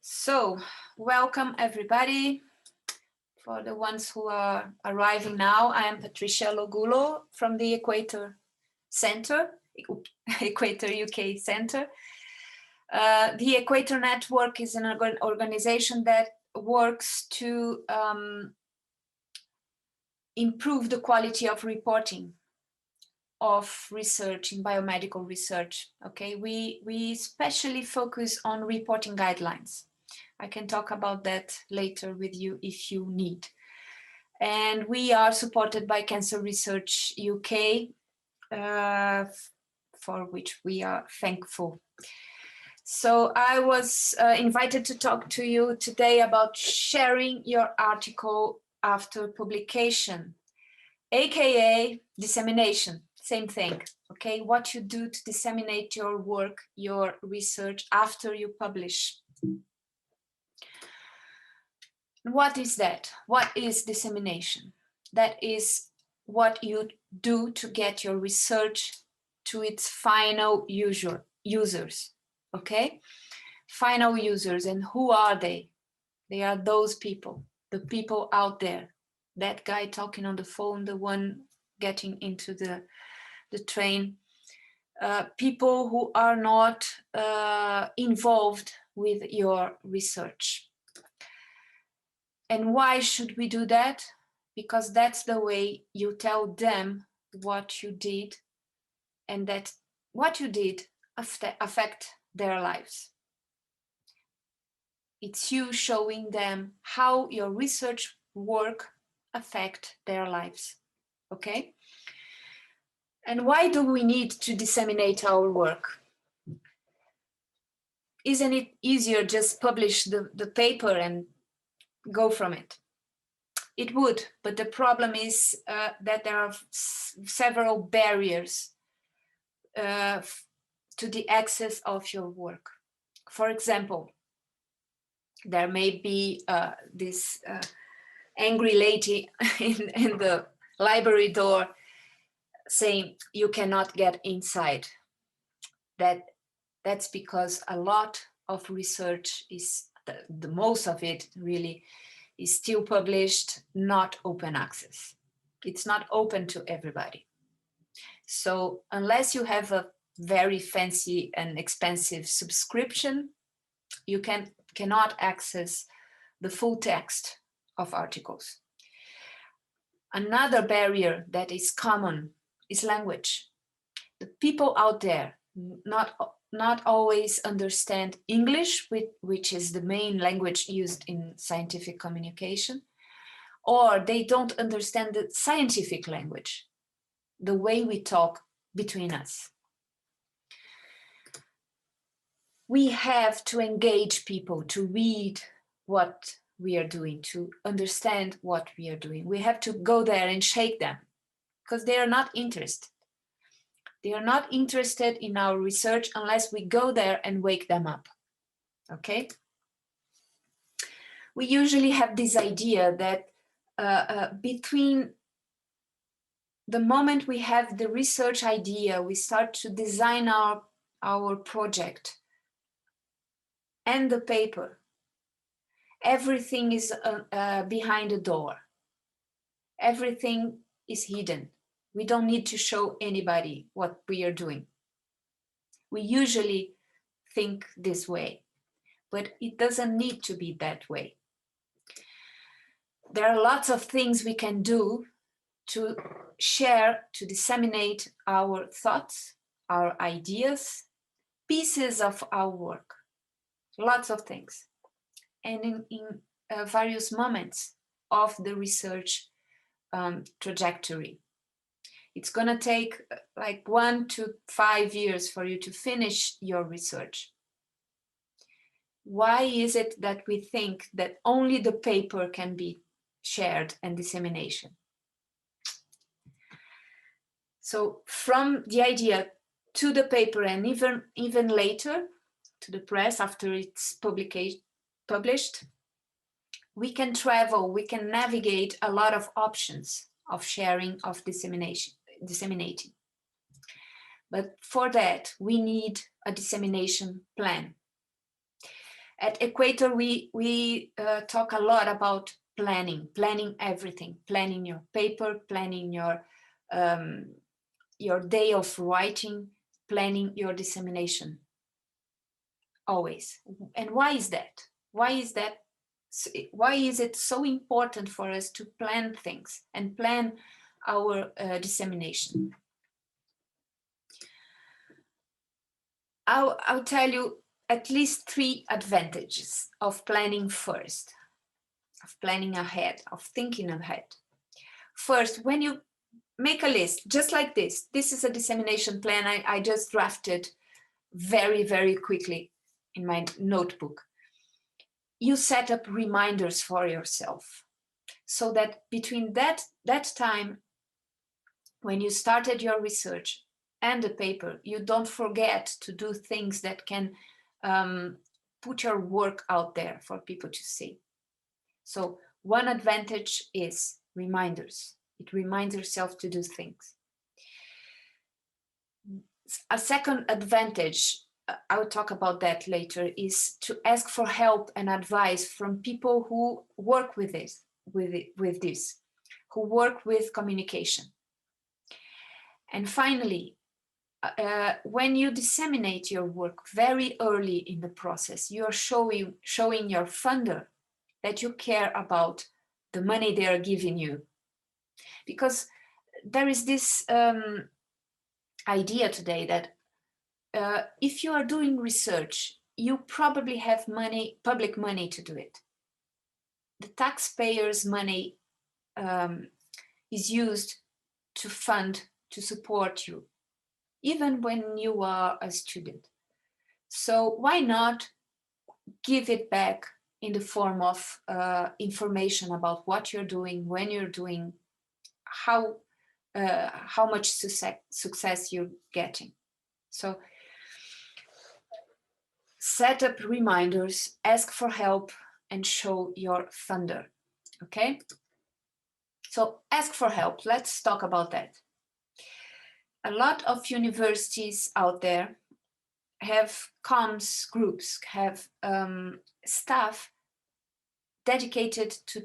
So, welcome everybody. For the ones who are arriving now, I am Patricia Logullo from the Equator Center, Equator UK Center. The Equator Network is an organization that works to improve the quality of reporting of research in biomedical research. Okay, we especially focus on reporting guidelines. I can talk about that later with you if you need. And we are supported by Cancer Research UK, for which we are thankful. So I was invited to talk to you today about sharing your article after publication, aka dissemination, same thing, okay? What you do to disseminate your work, your research after you publish. What is that? What is dissemination? That is what you do to get your research to its final users, okay? Final users, and who are they? They are those people, the people out there. That guy talking on the phone, the one getting into the train. People who are not involved with your research. And why should we do that? Because that's the way you tell them what you did, and that what you did affect their lives. It's you showing them how your research work affect their lives, okay? And why do we need to disseminate our work? Isn't it easier just publish the paper and go from it? It would, but the problem is that there are several barriers to the access of your work. For example, there may be this angry lady in the library door saying you cannot get inside. That's because a lot of research is, the most of it really, is still published, not open access. It's not open to everybody. So unless you have a very fancy and expensive subscription, you cannot access the full text of articles. Another barrier that is common is language. The people out there not always understand English, which is the main language used in scientific communication, or they don't understand the scientific language, the way we talk between us. We have to engage people to read what we are doing, to understand what we are doing. We have to go there and shake them because they are not interested. They are not interested in our research unless we go there and wake them up, okay? We usually have this idea that between the moment we have the research idea, we start to design our project and the paper, everything is behind a door. Everything is hidden. We don't need to show anybody what we are doing. We usually think this way, but it doesn't need to be that way. There are lots of things we can do to share, to disseminate our thoughts, our ideas, pieces of our work, lots of things. And in various moments of the research trajectory. It's going to take like 1 to 5 years for you to finish your research. Why is it that we think that only the paper can be shared and dissemination? So from the idea to the paper and even later to the press after it's published, we can travel, we can navigate a lot of options of sharing, of disseminating. But for that, we need a dissemination plan. At Equator, we talk a lot about planning everything, planning your paper, planning your day of writing, planning your dissemination, always. And why is that? Why is that? Why is it so important for us to plan things and plan our dissemination? I'll tell you at least 3 advantages of planning first, of planning ahead, of thinking ahead. First, when you make a list, just like this is a dissemination plan I just drafted very, very quickly in my notebook. You set up reminders for yourself so that between that time when you started your research and the paper, you don't forget to do things that can put your work out there for people to see. So one advantage is reminders. It reminds yourself to do things. A second advantage, I will talk about that later, is to ask for help and advice from people who work with this, who work with communication. And finally, when you disseminate your work very early in the process, you are showing your funder that you care about the money they are giving you. Because there is this idea today that if you are doing research, you probably have money, public money to do it. The taxpayers' money is used to fund, to support you, even when you are a student. So why not give it back in the form of information about what you're doing, when you're doing, how much success you're getting. So set up reminders, ask for help, and show your funder, okay? So ask for help, let's talk about that. A lot of universities out there have comms groups, have staff dedicated to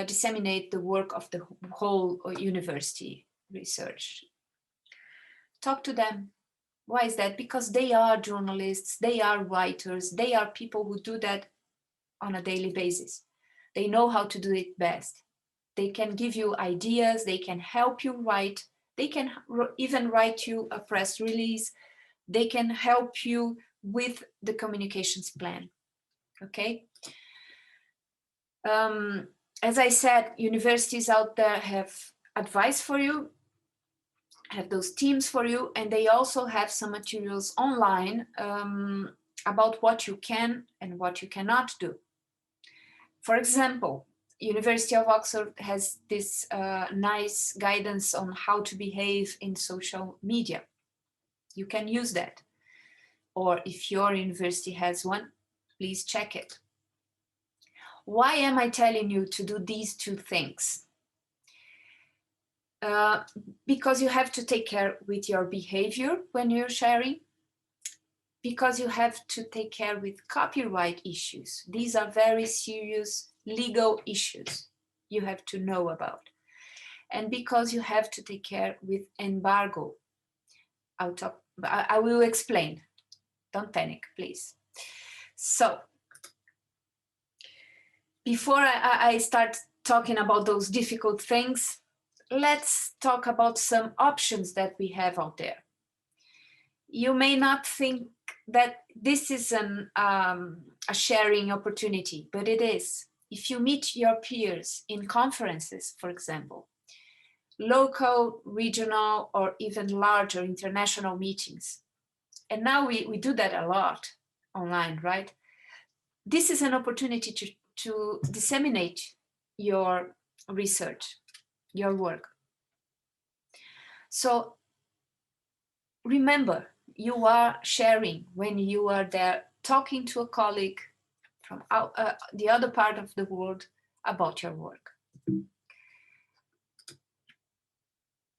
disseminate the work of the whole university research. Talk to them. Why is that? Because they are journalists, they are writers, they are people who do that on a daily basis. They know how to do it best. They can give you ideas, they can help you write, they can even write you a press release, they can help you with the communications plan, okay? As I said, universities out there have advice for you, have those teams for you, and they also have some materials online about what you can and what you cannot do. For example, University of Oxford has this nice guidance on how to behave in social media. You can use that. Or if your university has one, please check it. Why am I telling you to do these 2 things? Because you have to take care with your behavior when you're sharing, because you have to take care with copyright issues. These are very serious legal issues you have to know about. And because you have to take care with embargo. I will explain. Don't panic, please. So, before I start talking about those difficult things, let's talk about some options that we have out there. You may not think that this is a sharing opportunity, but it is. If you meet your peers in conferences, for example, local, regional, or even larger international meetings, and now we do that a lot online, right? This is an opportunity to disseminate your research, your work. So remember, you are sharing when you are there talking to a colleague from the other part of the world about your work.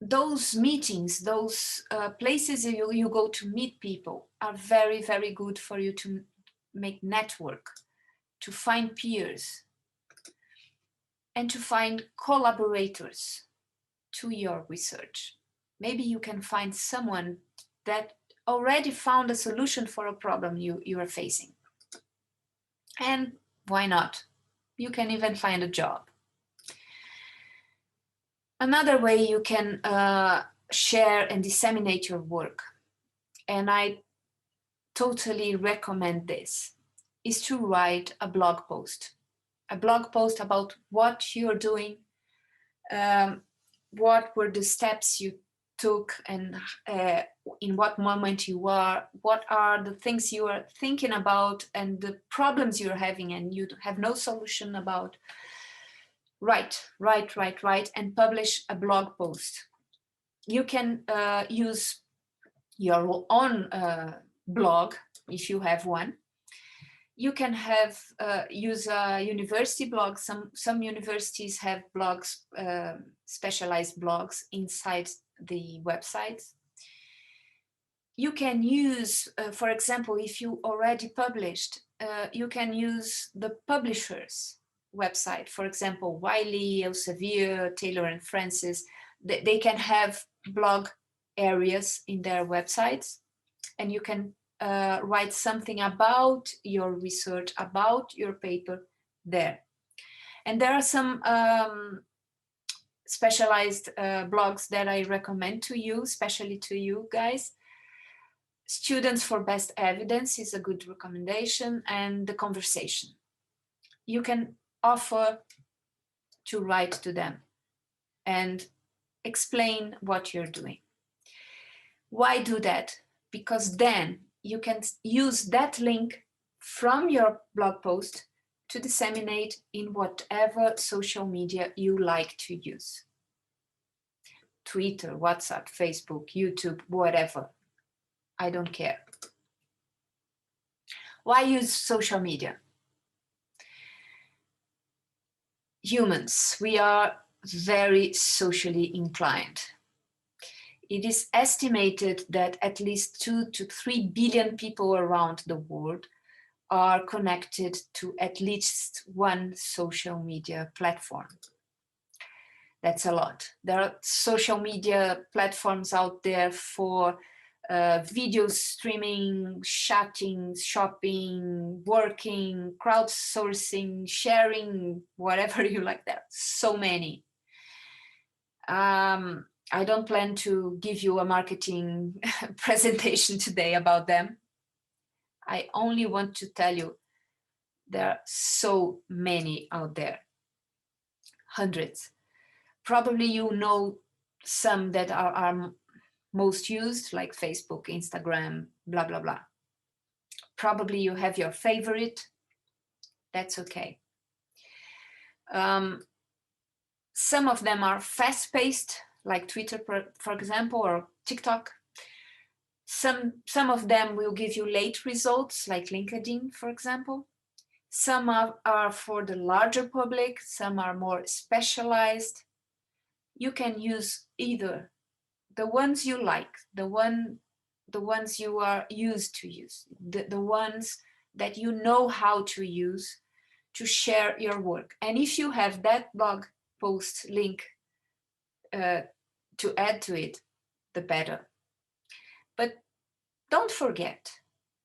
Those meetings, those places you go to meet people are very, very good for you make network, to find peers, and to find collaborators to your research. Maybe you can find someone that already found a solution for a problem you are facing. And why not? You can even find a job. Another way you can share and disseminate your work, and I totally recommend this, is to write a blog post. A blog post about what you're doing, what were the steps you took, and in what moment you are, what are the things you are thinking about and the problems you're having and you have no solution about. Write, and publish a blog post. You can use your own blog if you have one. You can have use a university blog. Some universities have blogs, specialized blogs inside the websites. You can use, for example, if you already published, you can use the publisher's website. For example, Wiley, Elsevier, Taylor and Francis. They can have blog areas in their websites, and you can write something about your research, about your paper there. And there are some specialized blogs that I recommend to you, especially to you guys. Students for Best Evidence is a good recommendation, and The Conversation. You can offer to write to them and explain what you're doing. Why do that? Because then you can use that link from your blog post to disseminate in whatever social media you like to use. Twitter, WhatsApp, Facebook, YouTube, whatever. I don't care. Why use social media? Humans, we are very socially inclined. It is estimated that at least 2 to 3 billion people around the world are connected to at least one social media platform. That's a lot. There are social media platforms out there for video streaming, chatting, shopping, working, crowdsourcing, sharing, whatever you like. There are so many. I don't plan to give you a marketing presentation today about them. I only want to tell you there are so many out there, hundreds. Probably you know some that are most used, like Facebook, Instagram, blah, blah, blah. Probably you have your favorite. That's okay. Some of them are fast-paced, like Twitter, for example, or TikTok. Some of them will give you late results, like LinkedIn, for example. Some are for the larger public, some are more specialized. You can use either. The ones you like, the ones you are used to use, the ones that you know how to use to share your work. And if you have that blog post link to add to it, the better. But don't forget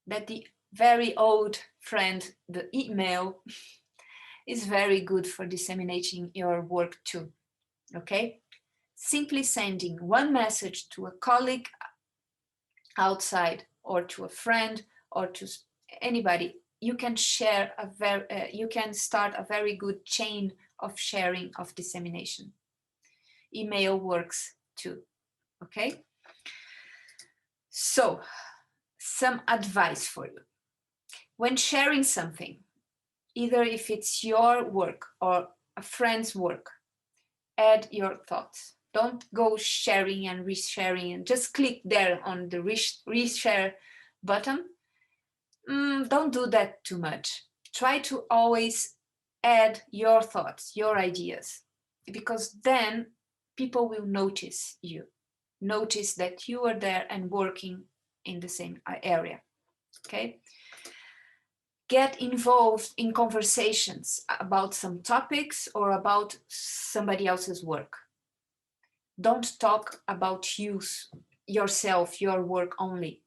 that the very old friend, the email, is very good for disseminating your work too, okay? Simply sending one message to a colleague outside or to a friend or to anybody, you can share you can start a very good chain of sharing, of dissemination. Email works too, okay? So, some advice for you. When sharing something, either if it's your work or a friend's work, add your thoughts. Don't go sharing and resharing and just click there on the reshare button. Don't do that too much. Try to always add your thoughts, your ideas, because then people will notice you, notice that you are there and working in the same area, okay? Get involved in conversations about some topics or about somebody else's work. Don't talk about you, yourself, your work only,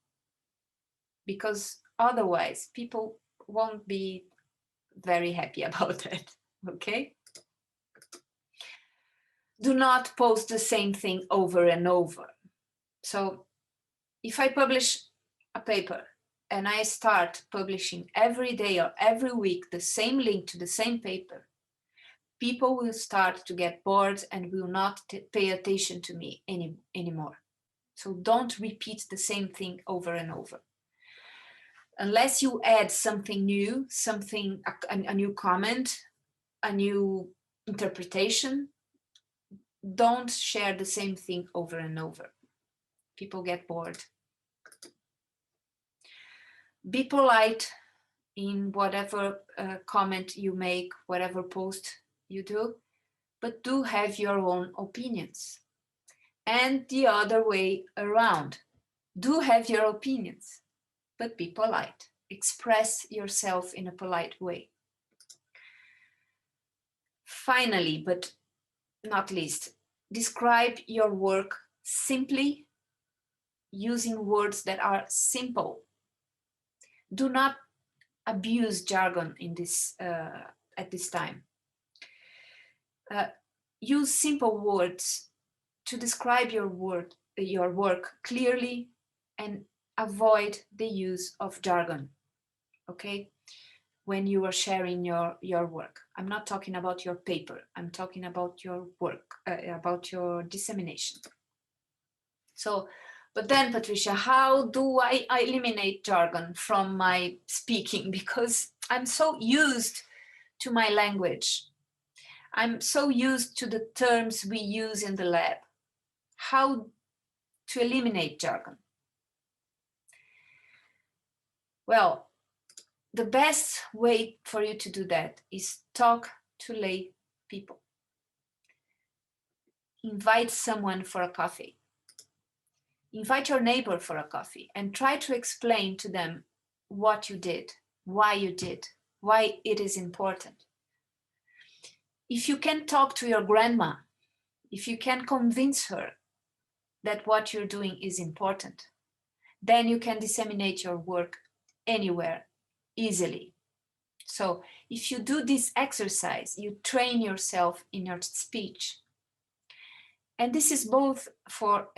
because otherwise people won't be very happy about it, okay? Do not post the same thing over and over. So if I publish a paper and I start publishing every day or every week the same link to the same paper, people will start to get bored and will not pay attention to me anymore. So don't repeat the same thing over and over. Unless you add something new, a new comment, a new interpretation, don't share the same thing over and over. People get bored. Be polite in whatever comment you make, whatever post you do, but do have your own opinions. And the other way around, do have your opinions, but be polite. Express yourself in a polite way. Finally, but not least, describe your work simply using words that are simple. Do not abuse jargon in this at this time. Use simple words to describe your work clearly and avoid the use of jargon, okay? When you are sharing your work. I'm not talking about your paper, I'm talking about your work, about your dissemination. So, but then Patricia, how do I eliminate jargon from my speaking? Because I'm so used to my language. I'm so used to the terms we use in the lab. How to eliminate jargon? Well, the best way for you to do that is talk to lay people. Invite someone for a coffee. Invite your neighbor for a coffee and try to explain to them what you did, why it is important. If you can talk to your grandma, if you can convince her that what you're doing is important, then you can disseminate your work anywhere easily. So if you do this exercise, you train yourself in your speech. And this is both for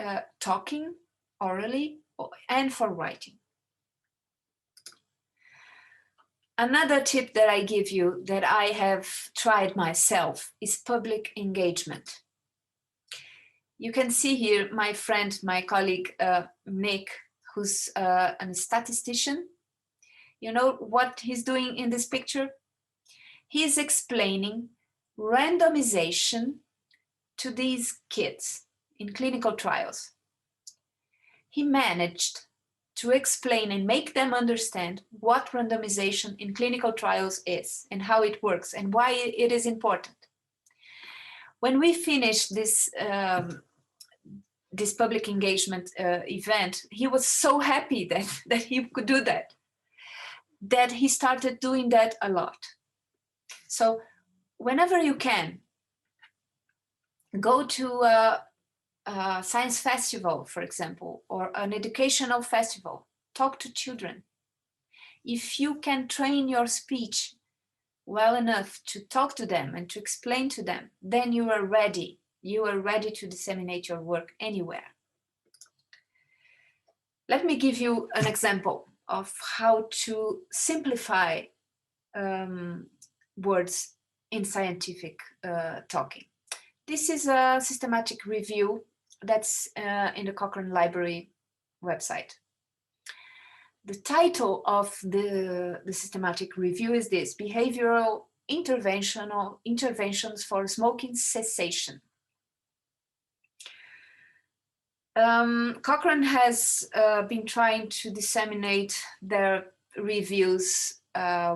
talking orally and for writing. Another tip that I give you that I have tried myself is public engagement. You can see here my friend, my colleague, Nick, who's a statistician. You know what he's doing in this picture? He's explaining randomization to these kids in clinical trials. He managed to explain and make them understand what randomization in clinical trials is and how it works and why it is important. When we finished this this public engagement event, he was so happy that he could do that he started doing that a lot. So whenever you can, go to a science festival, for example, or an educational festival. Talk to children. If you can train your speech well enough to talk to them and to explain to them, then you are ready. You are ready to disseminate your work anywhere. Let me give you an example of how to simplify words in scientific talking. This is a systematic review that's in the Cochrane Library website. The title of the systematic review is this: Behavioral Interventions for Smoking Cessation. Cochrane has been trying to disseminate their reviews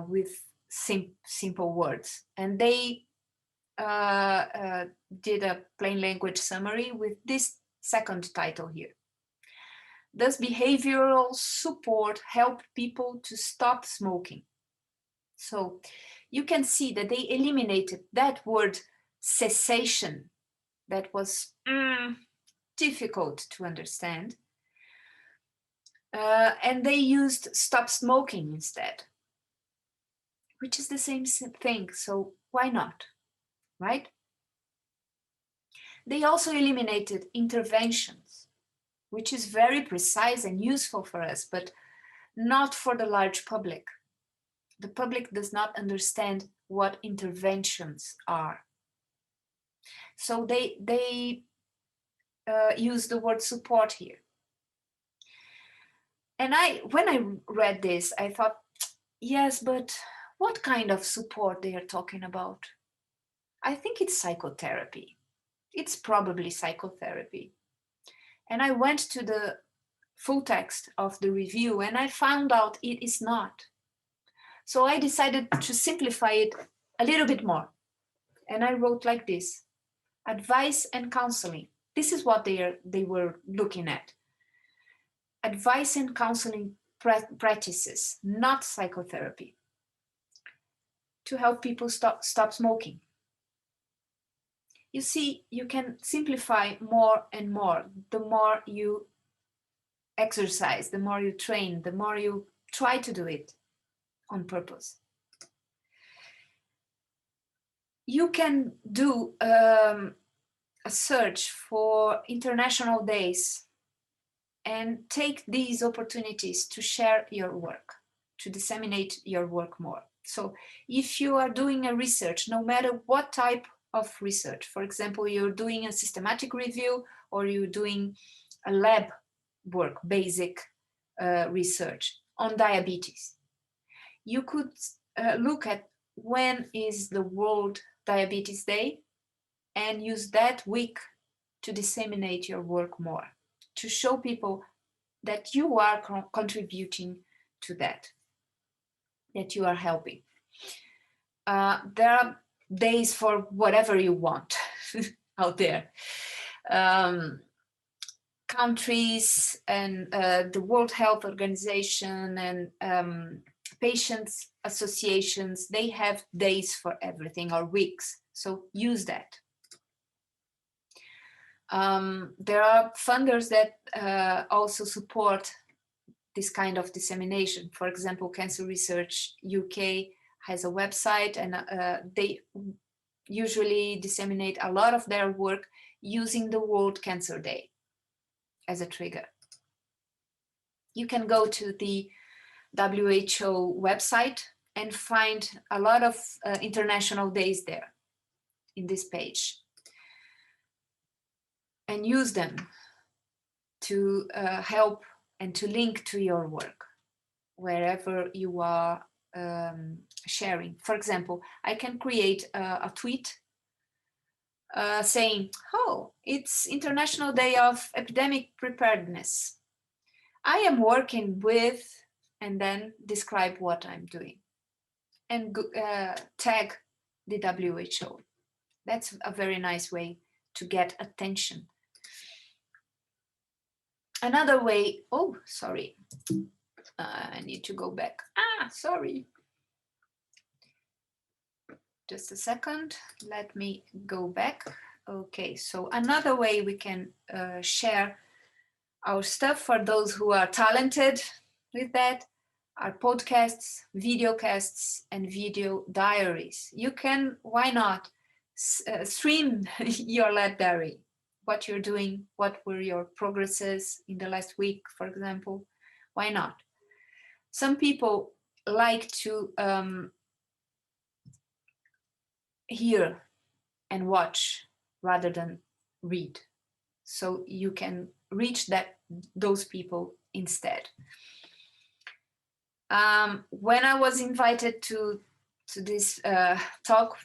with simple words, and they did a plain language summary with this second title here. Does behavioral support help people to stop smoking? So you can see that they eliminated that word cessation that was difficult to understand. And they used stop smoking instead, which is the same thing. So why not, right? They also eliminated interventions, which is very precise and useful for us, but not for the large public. The public does not understand what interventions are. So they use the word support here. And when I read this, I thought, yes, but what kind of support they are talking about? I think it's psychotherapy. It's probably psychotherapy. And I went to the full text of the review and I found out it is not. So I decided to simplify it a little bit more. And I wrote like this: advice and counseling. This is what they were looking at. Advice and counseling practices, not psychotherapy, to help people stop smoking. You see, you can simplify more and more. The more you exercise, the more you train, the more you try to do it on purpose. You can do a search for international days and take these opportunities to share your work, to disseminate your work more. So if you are doing a research, no matter what type of research, for example, you're doing a systematic review or you're doing a lab work, basic research on diabetes, you could look at when is the World Diabetes Day and use that week to disseminate your work more, to show people that you are contributing to that you are helping. There are days for whatever you want out there. Countries and the World Health Organization and patients associations, they have days for everything, or weeks. So use that. There are funders that also support this kind of dissemination. For example, Cancer Research UK has a website, and they usually disseminate a lot of their work using the World Cancer Day as a trigger. You can go to the WHO website and find a lot of international days there in this page, and use them to help and to link to your work wherever you are sharing. For example, I can create a tweet saying, oh, it's International Day of Epidemic Preparedness. I am working with, and then describe what I'm doing, and tag the WHO. That's a very nice way to get attention. Another way, oh, sorry, I need to go back. Sorry. Just a second, let me go back. Okay, so another way we can share our stuff for those who are talented with that are podcasts, videocasts, and video diaries. You can, why not, stream your lab diary, what you're doing, what were your progresses in the last week, for example. Why not? Some people like to hear and watch rather than read. So you can reach those people instead. When I was invited to this talk,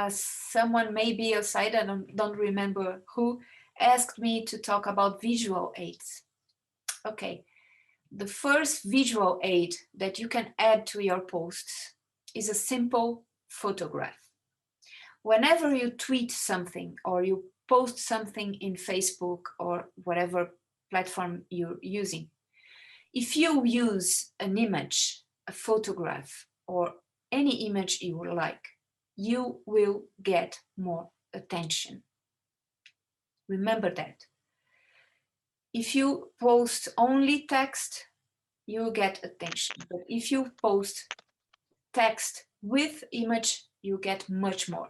someone maybe outside, I don't remember who, asked me to talk about visual aids. Okay, the first visual aid that you can add to your posts is a simple photograph. Whenever you tweet something or you post something in Facebook or whatever platform you're using, if you use an image, a photograph or any image you would like, you will get more attention. Remember that. If you post only text, you get attention. But if you post text with image, you get much more.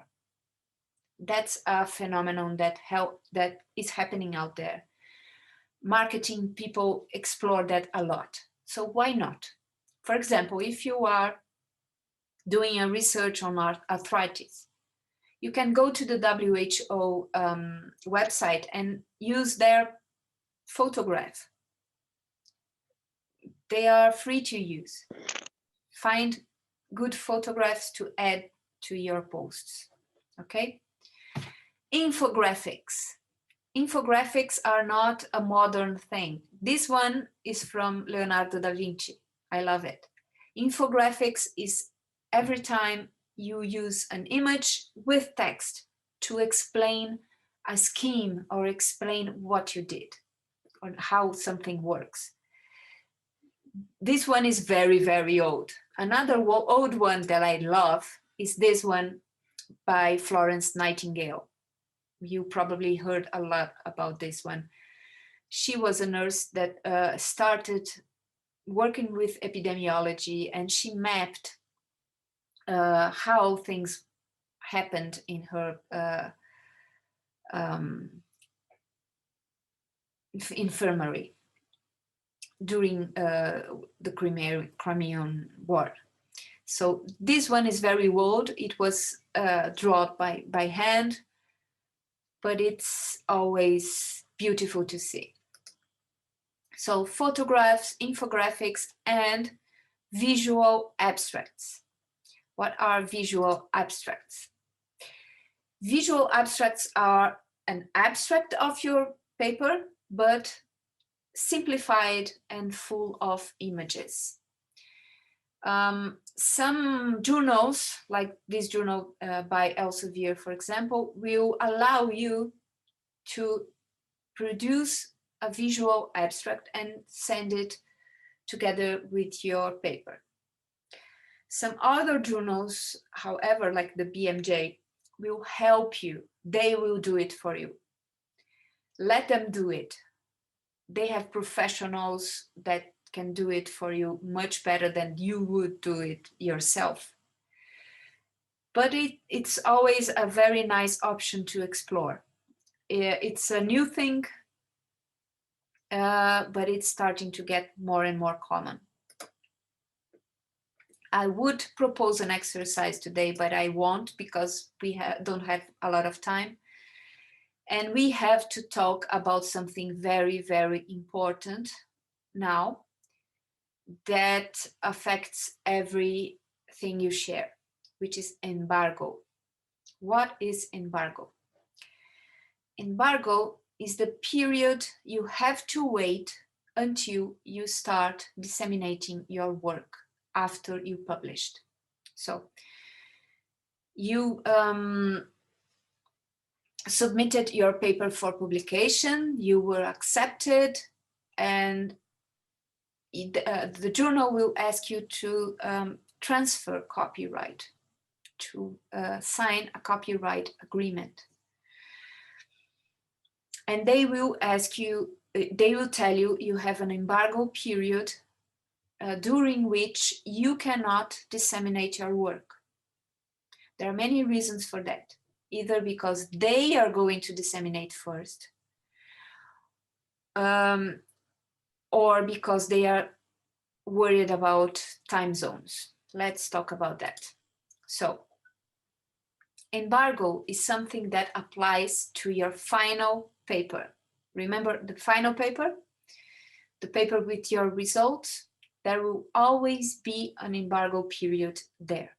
That's a phenomenon that is happening out there. Marketing people explore that a lot. So why not? For example, if you are doing a research on arthritis, you can go to the WHO website and use their photograph. They are free to use. Find good photographs to add to your posts, okay? Infographics. Infographics are not a modern thing. This one is from Leonardo da Vinci. I love it. Infographics is every time you use an image with text to explain a scheme or explain what you did or how something works. This one is very, very old. Another old one that I love is this one by Florence Nightingale. You probably heard a lot about this one. She was a nurse that started working with epidemiology, and she mapped how things happened in her infirmary during the Crimean War. So this one is very old. It was drawn by hand, but it's always beautiful to see. So photographs, infographics, and visual abstracts. What are visual abstracts? Visual abstracts are an abstract of your paper, but simplified and full of images. Some journals, like this journal by Elsevier, for example, will allow you to produce a visual abstract and send it together with your paper. Some other journals, however, like the BMJ, will help you. They will do it for you. Let them do it. They have professionals that can do it for you much better than you would do it yourself. But it's always a very nice option to explore. It's a new thing, but it's starting to get more and more common. I would propose an exercise today, but I won't because we don't have a lot of time. And we have to talk about something very, very important now that affects everything you share, which is embargo. What is embargo? Embargo is the period you have to wait until you start disseminating your work after you published. So you submitted your paper for publication, you were accepted, and the journal will ask you to transfer copyright, to sign a copyright agreement. And they will ask you, they will tell you you have an embargo period during which you cannot disseminate your work. There are many reasons for that, either because they are going to disseminate first, or because they are worried about time zones. Let's talk about that. So, embargo is something that applies to your final paper. Remember the final paper? The paper with your results? There will always be an embargo period there.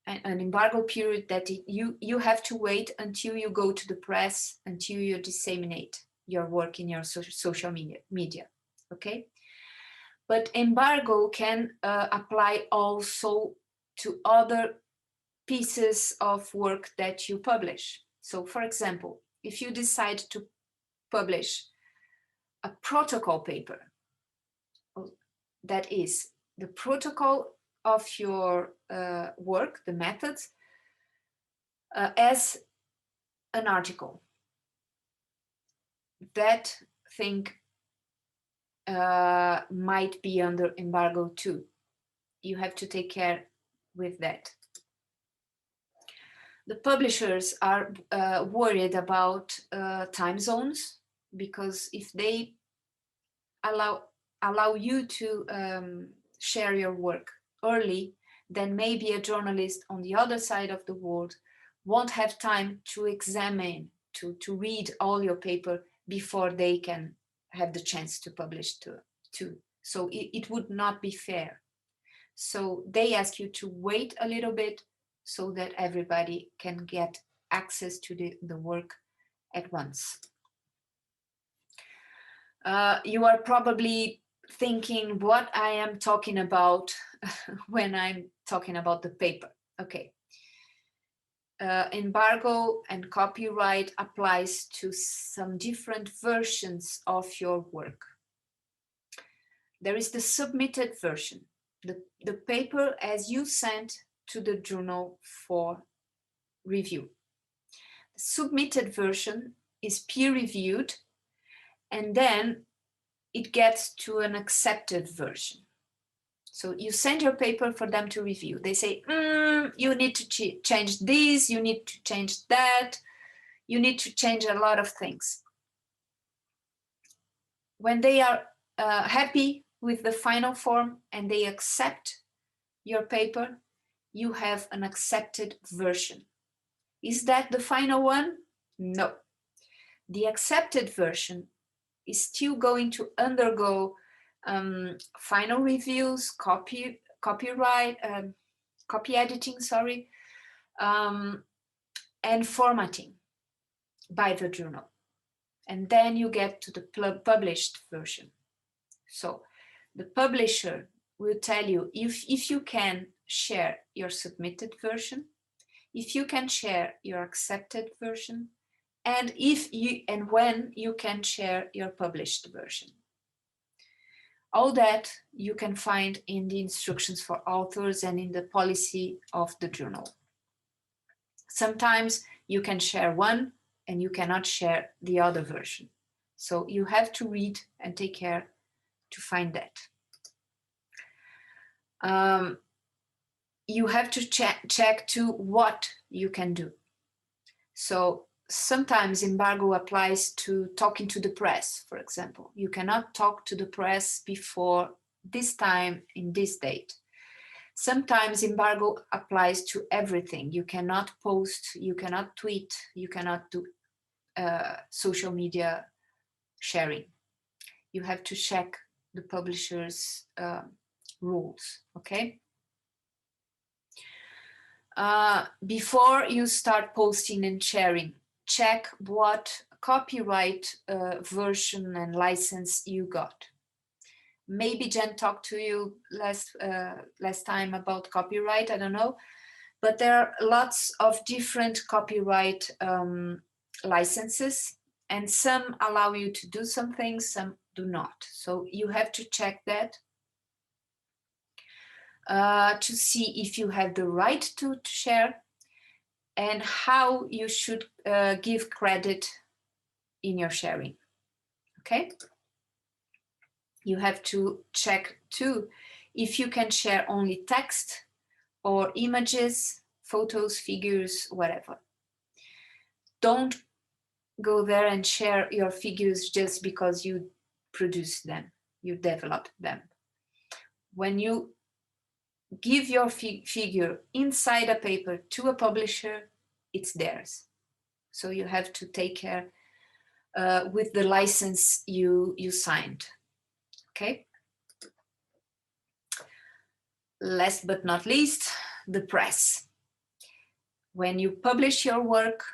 An embargo period that you have to wait until you go to the press, until you disseminate your work in your social media, okay? But embargo can apply also to other pieces of work that you publish. So for example, if you decide to publish a protocol paper, that is the protocol of your work, the methods, as an article. That thing might be under embargo too. You have to take care with that. The publishers are worried about time zones, because if they allow you to share your work early, then maybe a journalist on the other side of the world won't have time to examine, to read all your paper before they can have the chance to publish too. So it would not be fair. So they ask you to wait a little bit so that everybody can get access to the work at once. You are probably thinking what I am talking about when I'm talking about the paper. Okay. Embargo and copyright applies to some different versions of your work. There is the submitted version, the paper as you sent to the journal for review. The submitted version is peer-reviewed, and then it gets to an accepted version. So you send your paper for them to review. They say, you need to change this, you need to change that, you need to change a lot of things. When they are happy with the final form and they accept your paper, you have an accepted version. Is that the final one? No. The accepted version is still going to undergo final reviews, copy editing, and formatting by the journal. And then you get to the published version. So the publisher will tell you if you can share your submitted version, if you can share your accepted version, and when you can share your published version. All that you can find in the instructions for authors and in the policy of the journal. Sometimes you can share one and you cannot share the other version. So you have to read and take care to find that. You have to check to what you can do. So sometimes embargo applies to talking to the press, for example. You cannot talk to the press before this time in this date. Sometimes embargo applies to everything. You cannot post, you cannot tweet, you cannot do social media sharing. You have to check the publisher's rules, okay? Before you start posting and sharing, check what copyright version and license you got. Maybe Jen talked to you last time about copyright, I don't know, but there are lots of different copyright licenses, and some allow you to do some things, some do not. So you have to check that to see if you have the right to share and how you should give credit in your sharing, okay? You have to check too if you can share only text or images, photos, figures, whatever. Don't go there and share your figures just because you produced them, you developed them. When you give your figure inside a paper to a publisher, it's theirs. So you have to take care with the license you signed, okay? Last but not least, the press. When you publish your work,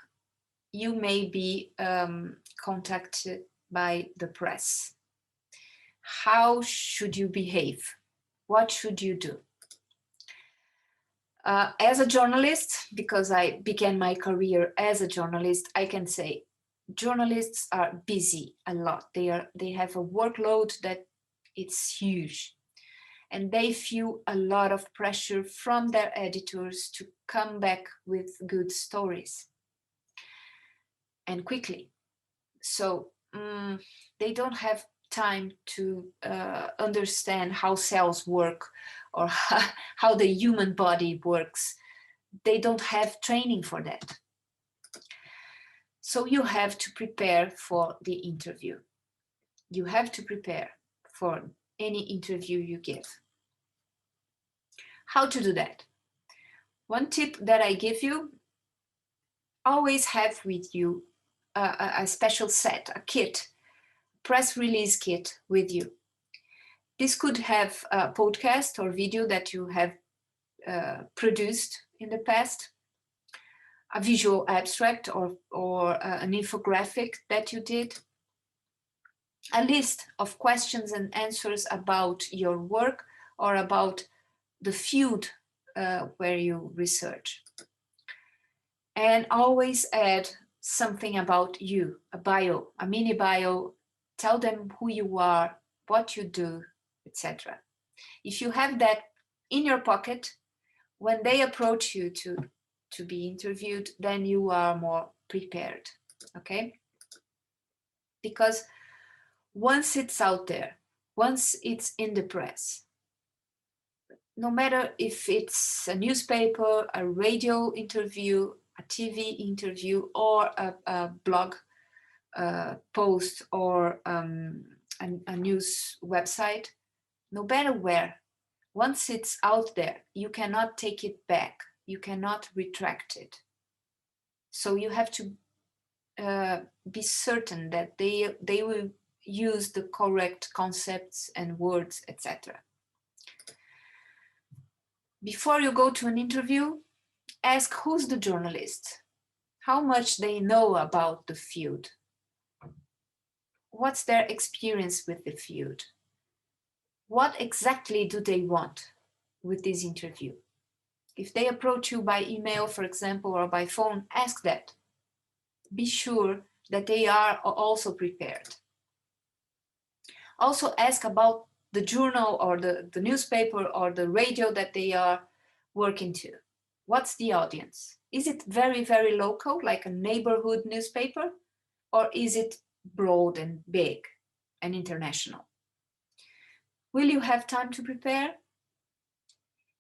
you may be contacted by the press. How should you behave? What should you do? As a journalist, because I began my career as a journalist, I can say journalists are busy a lot. They have a workload that it's huge. and they feel a lot of pressure from their editors to come back with good stories and quickly. So they don't have time to understand how cells work or how the human body works. They don't have training for that. So you have to prepare for the interview. You have to prepare for any interview you give. How to do that? One tip that I give you, always have with you a special set, a kit, press release kit with you. This could have a podcast or video that you have produced in the past, a visual abstract or an infographic that you did, a list of questions and answers about your work or about the field where you research. And always add something about you, a bio, a mini bio. Tell them who you are, what you do, etc. If you have that in your pocket, when they approach you to be interviewed, then you are more prepared, okay? Because once it's out there, once it's in the press, no matter if it's a newspaper, a radio interview, a TV interview, or a blog post or a news website, no matter where, once it's out there, you cannot take it back. You cannot retract it. So you have to be certain that they will use the correct concepts and words, etc. Before you go to an interview, ask who's the journalist, how much they know about the field, what's their experience with the field, what exactly do they want with this interview. If they approach you by email, for example, or by phone, ask that. Be sure that they are also prepared. Also ask about the journal or the newspaper or the radio that they are working to. What's the audience? Is it very, very local, like a neighborhood newspaper? Or is it broad and big and international? Will you have time to prepare?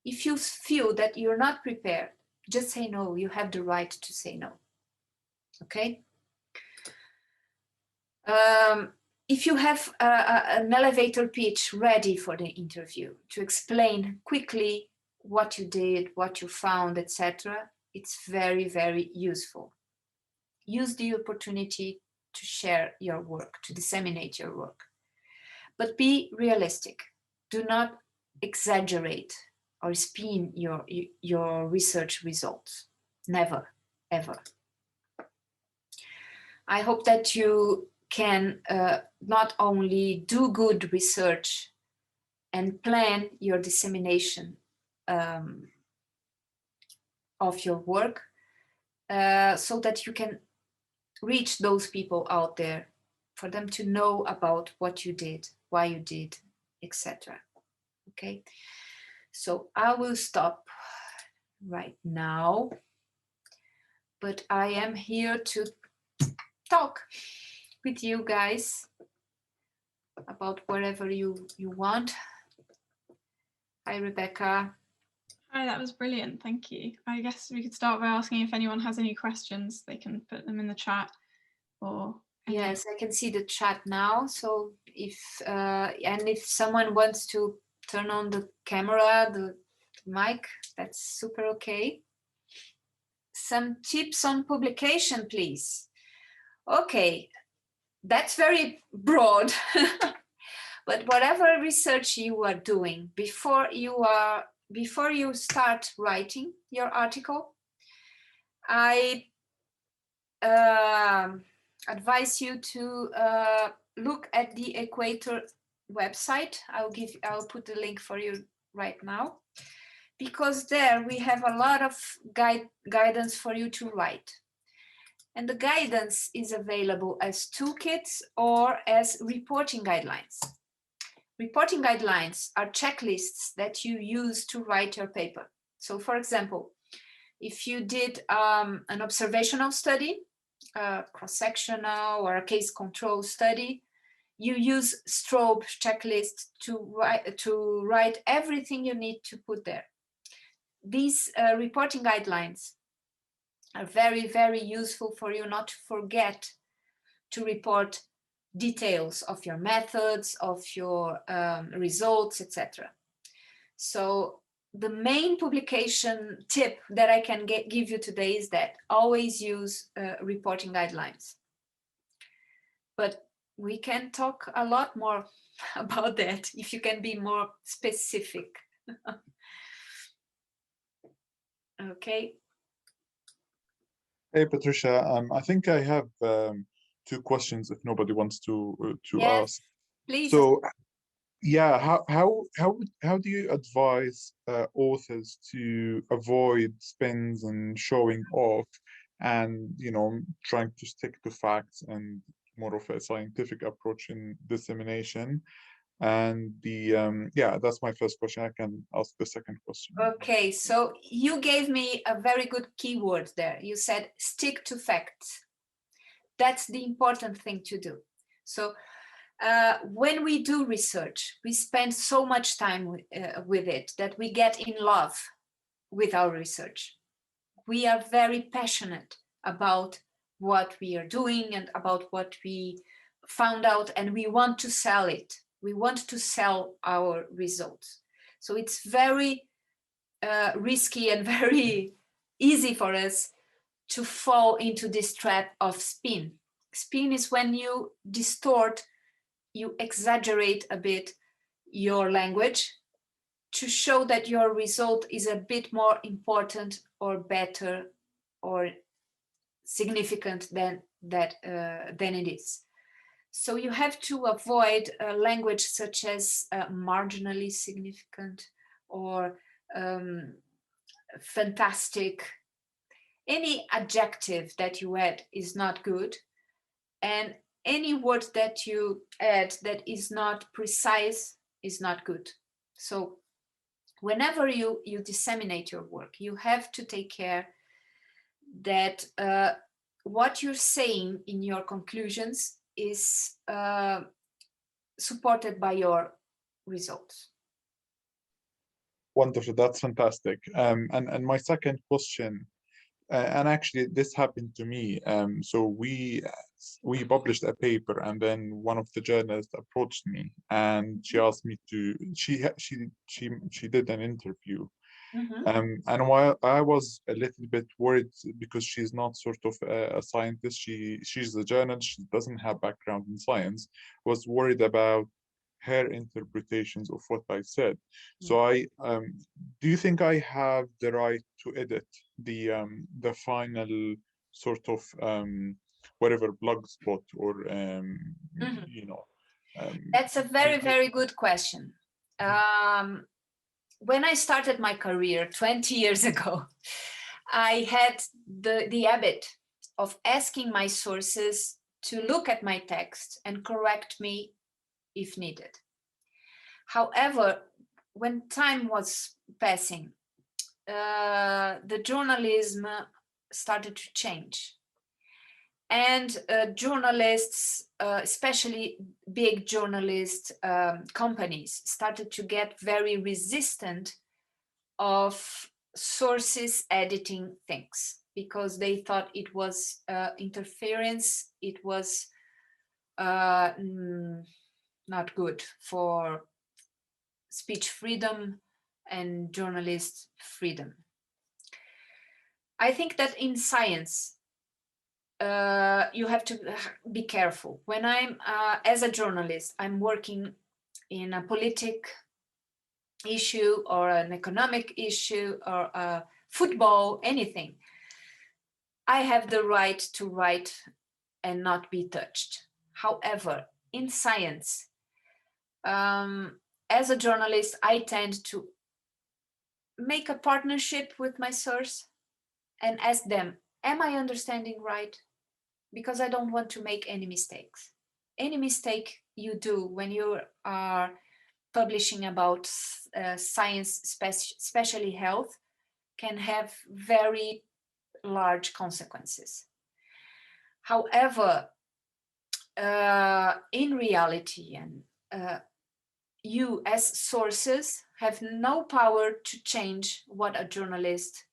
If you feel that you're not prepared, just say no. You have the right to say no. Okay? If you have an elevator pitch ready for the interview to explain quickly what you did, what you found, etc., it's very, very useful. Use the opportunity to share your work, to disseminate your work. But be realistic. Do not exaggerate or spin your research results. Never, ever. I hope that you can not only do good research and plan your dissemination of your work so that you can reach those people out there, for them to know about what you did, why you did, etc. Okay, so I will stop right now, but I am here to talk with you guys about whatever you want. Hi, Rebecca. Hi, that was brilliant. Thank you. I guess we could start by asking if anyone has any questions, they can put them in the chat. Or yes, I can see the chat now. So if someone wants to turn on the camera, the mic, that's super okay. Some tips on publication, please. Okay, that's very broad. But whatever research you are doing before you start writing your article, I advise you to look at the Equator website. I'll put the link for you right now, because there we have a lot of guidance for you to write. And the guidance is available as toolkits or as reporting guidelines. reporting guidelines are checklists that you use to write your paper. So for example, if you did an observational study, cross-sectional or a case control study, you use strobe checklist to write everything you need to put there. These reporting guidelines are very, very useful for you not to forget to report details of your methods, of your results, etc. So the main publication tip that I can give you today is that always use reporting guidelines. But we can talk a lot more about that if you can be more specific. Okay. Hey, Patricia. I think I have two questions if nobody wants to Yes, ask. please. So, yeah, how do you advise authors to avoid spins and showing off, and trying to stick to facts and more of a scientific approach in dissemination? And yeah, that's my first question. I can ask the second question. Okay, so you gave me a very good keyword there. You said stick to facts. That's the important thing to do. So when we do research, we spend so much time with it that we get in love with our research. We are very passionate about what we are doing and about what we found out, and we want to sell it. We want to sell our results. So it's very risky and very easy for us to fall into this trap of spin. Spin is when you distort, you exaggerate a bit your language to show that your result is a bit more important or better or significant than it is. So you have to avoid language such as marginally significant or fantastic. Any adjective that you add is not good, and any word that you add that is not precise is not good. So whenever you disseminate your work, you have to take care that what you're saying in your conclusions is supported by your results. Wonderful, that's fantastic. And my second question, and actually this happened to me. So we published a paper, and then one of the journalists approached me, and she asked me to. She did an interview. Mm-hmm. And while I was a little bit worried because she's not sort of a scientist, she's a journalist, she doesn't have background in science, was worried about her interpretations of what I said. So do you think I have the right to edit the final sort of whatever blog spot or That's a very, very good question. When I started my career 20 years ago, I had the habit of asking my sources to look at my text and correct me if needed. However, when time was passing, the journalism started to change. And journalists, especially big journalist companies, started to get very resistant of sources editing things because they thought it was interference, it was not good for speech freedom and journalist freedom. I think that in science, you have to be careful. When I'm, as a journalist, I'm working in a politic issue or an economic issue or a football, anything, I have the right to write and not be touched. However, in science, as a journalist, I tend to make a partnership with my source and ask them, am I understanding right? Because I don't want to make any mistakes. Any mistake you do when you are publishing about science, especially health, can have very large consequences. However, in reality, and you as sources have no power to change what a journalist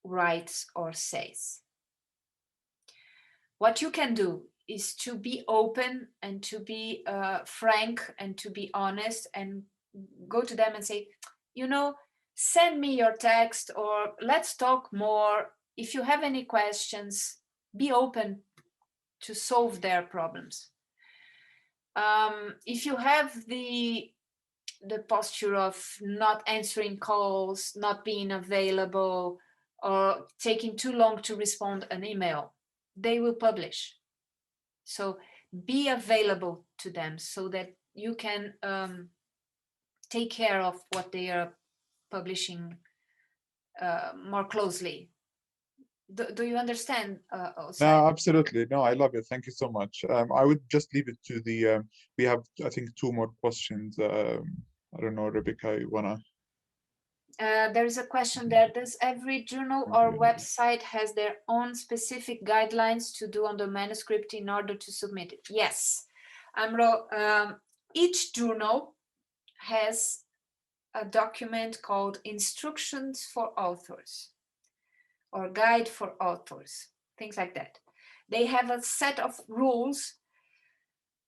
writes or says. What you can do is to be open and to be frank and to be honest and go to them and say, you know, send me your text or let's talk more. If you have any questions, be open to solve their problems. If you have the posture of not answering calls, not being available, or taking too long to respond an email, they will publish. So be available to them so that you can take care of what they are publishing more closely. Do you understand? No, absolutely. No, I love it. Thank you so much. I would just leave it to the, we have, I think, 2 more questions. I don't know, Rebecca, you wanna? There is a question there. Does every journal or website has their own specific guidelines to do on the manuscript in order to submit it? Yes. Amro, each journal has a document called Instructions for Authors or Guide for Authors, things like that. They have a set of rules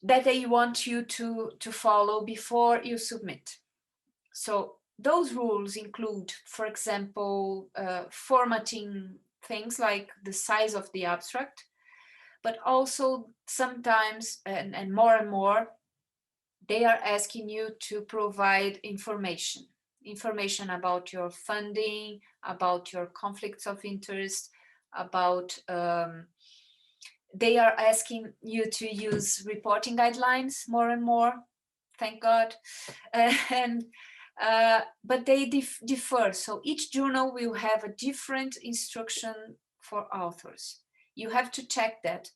that they want you to follow before you submit. So those rules include, for example, formatting things like the size of the abstract, but also sometimes, and more, they are asking you to provide information about your funding, about your conflicts of interest, about, they are asking you to use reporting guidelines more and more, thank God. But they differ. So each journal will have a different instruction for authors. You have to check that.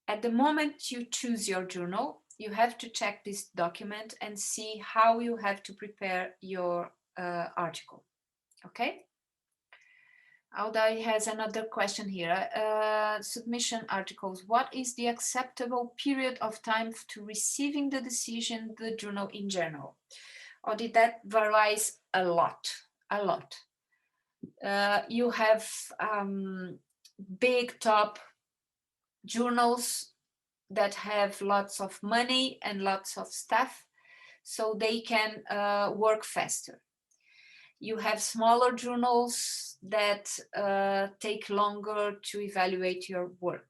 At the moment you choose your journal, you have to check this document and see how you have to prepare your article. Okay? Audai has another question here. Submission articles. What is the acceptable period of time to receiving the decision, the journal in general? Or did that varies a lot? You have big top journals that have lots of money and lots of staff, so they can work faster. You have smaller journals that take longer to evaluate your work.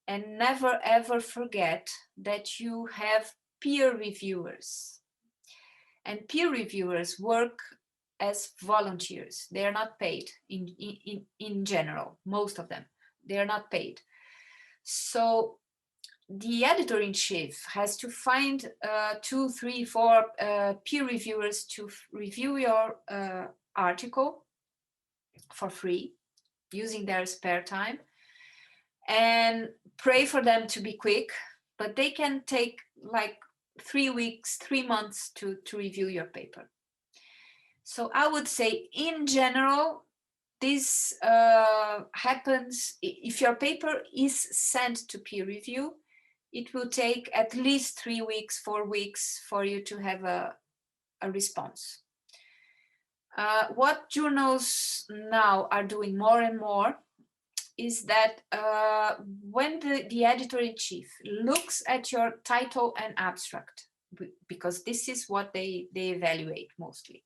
And never ever forget that you have peer reviewers. And peer reviewers work as volunteers. They are not paid in general, most of them. They are not paid. So the editor-in-chief has to find 2, 3, 4 peer reviewers to review your article for free, using their spare time, and pray for them to be quick, but they can take like 3 weeks, 3 months to review your paper. So I would say in general, this happens if your paper is sent to peer review. It will take at least 3 weeks, 4 weeks for you to have a response. What journals now are doing more and more is that when the editor-in-chief looks at your title and abstract, because this is what they evaluate mostly,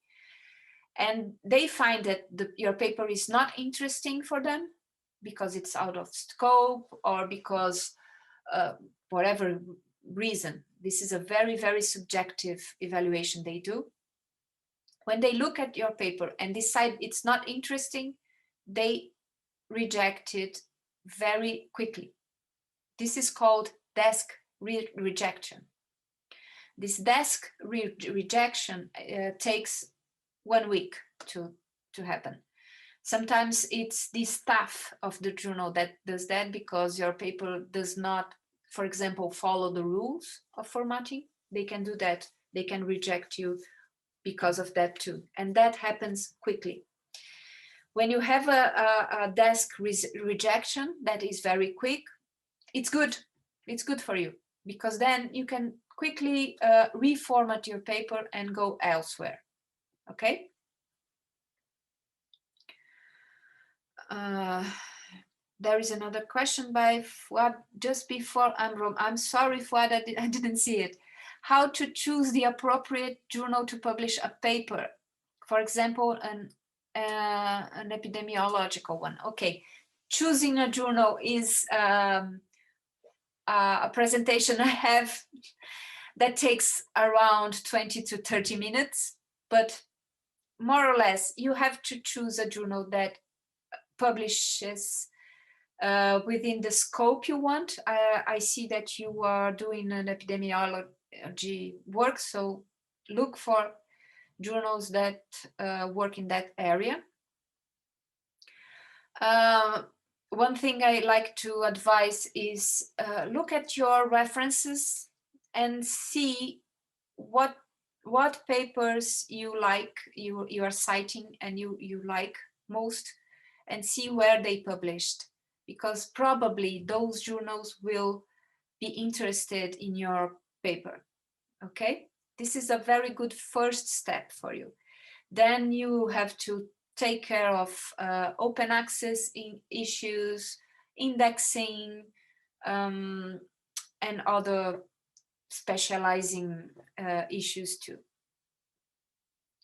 and they find that your paper is not interesting for them because it's out of scope or because whatever reason, this is a very, very subjective evaluation they do. When they look at your paper and decide it's not interesting, they reject it very quickly. This is called desk rejection. This desk rejection takes 1 week to happen. Sometimes it's the staff of the journal that does that because your paper does not, for example, follow the rules of formatting. They can do that. they can reject you because of that too. And that happens quickly. When you have a desk rejection that is very quick, it's good. It's good for you, because then you can quickly reformat your paper and go elsewhere. Okay. There is another question by Fuad just before Amrom. I'm sorry, Fuad, I didn't see it. How to choose the appropriate journal to publish a paper? For example, an epidemiological one. Okay, choosing a journal is a presentation I have that takes around 20 to 30 minutes, but more or less, you have to choose a journal that publishes within the scope you want. I see that you are doing an epidemiology work, so look for journals that work in that area. One thing I like to advise is look at your references and see what papers you like, you are citing and you like most, and see where they published, because probably those journals will be interested in your paper. Okay, this is a very good first step for you. Then you have to take care of open access in issues, indexing, and other specializing issues too.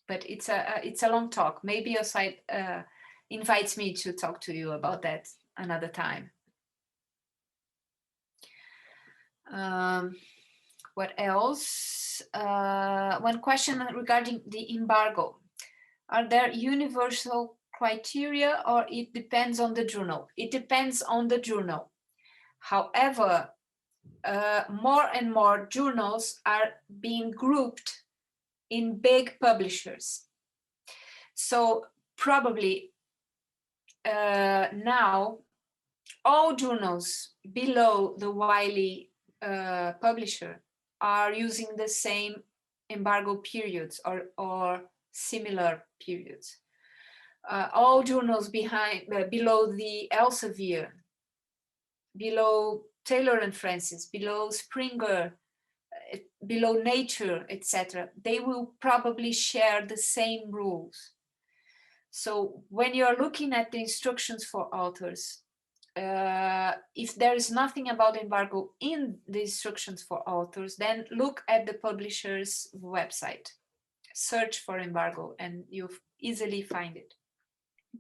But it's a long talk. Maybe your site invites me to talk to you about that another time. What else? One question regarding the embargo. Are there universal criteria, or it depends on the journal? It depends on the journal. However, more and more journals are being grouped in big publishers. So probably now all journals below the Wiley publisher are using the same embargo periods or similar periods. All journals below the Elsevier, below Taylor and Francis, below Springer, below Nature, etc., they will probably share the same rules. So when you're looking at the instructions for authors, if there is nothing about embargo in the instructions for authors, then look at the publisher's website, search for embargo, and you'll easily find it.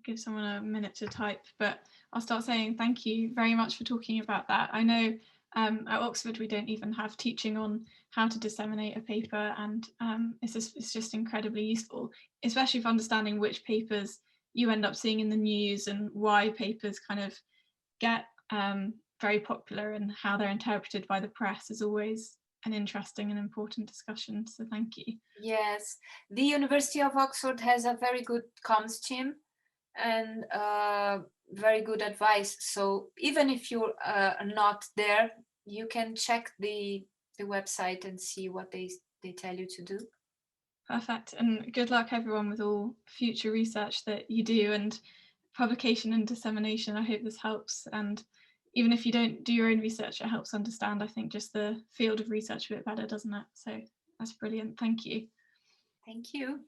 Give someone a minute to type, but I'll start saying thank you very much for talking about that. I know at Oxford we don't even have teaching on how to disseminate a paper, and it's just incredibly useful, especially for understanding which papers you end up seeing in the news and why papers kind of get very popular and how they're interpreted by the press is always an interesting and important discussion. So thank you. Yes, the University of Oxford has a very good comms team and very good advice. So even if you're not there, you can check the website and see what they tell you to do. Perfect, and good luck everyone with all future research that you do and publication and dissemination. I hope this helps, and even if you don't do your own research, it helps understand, I think, just the field of research a bit better, doesn't it? So that's brilliant. Thank you. Thank you.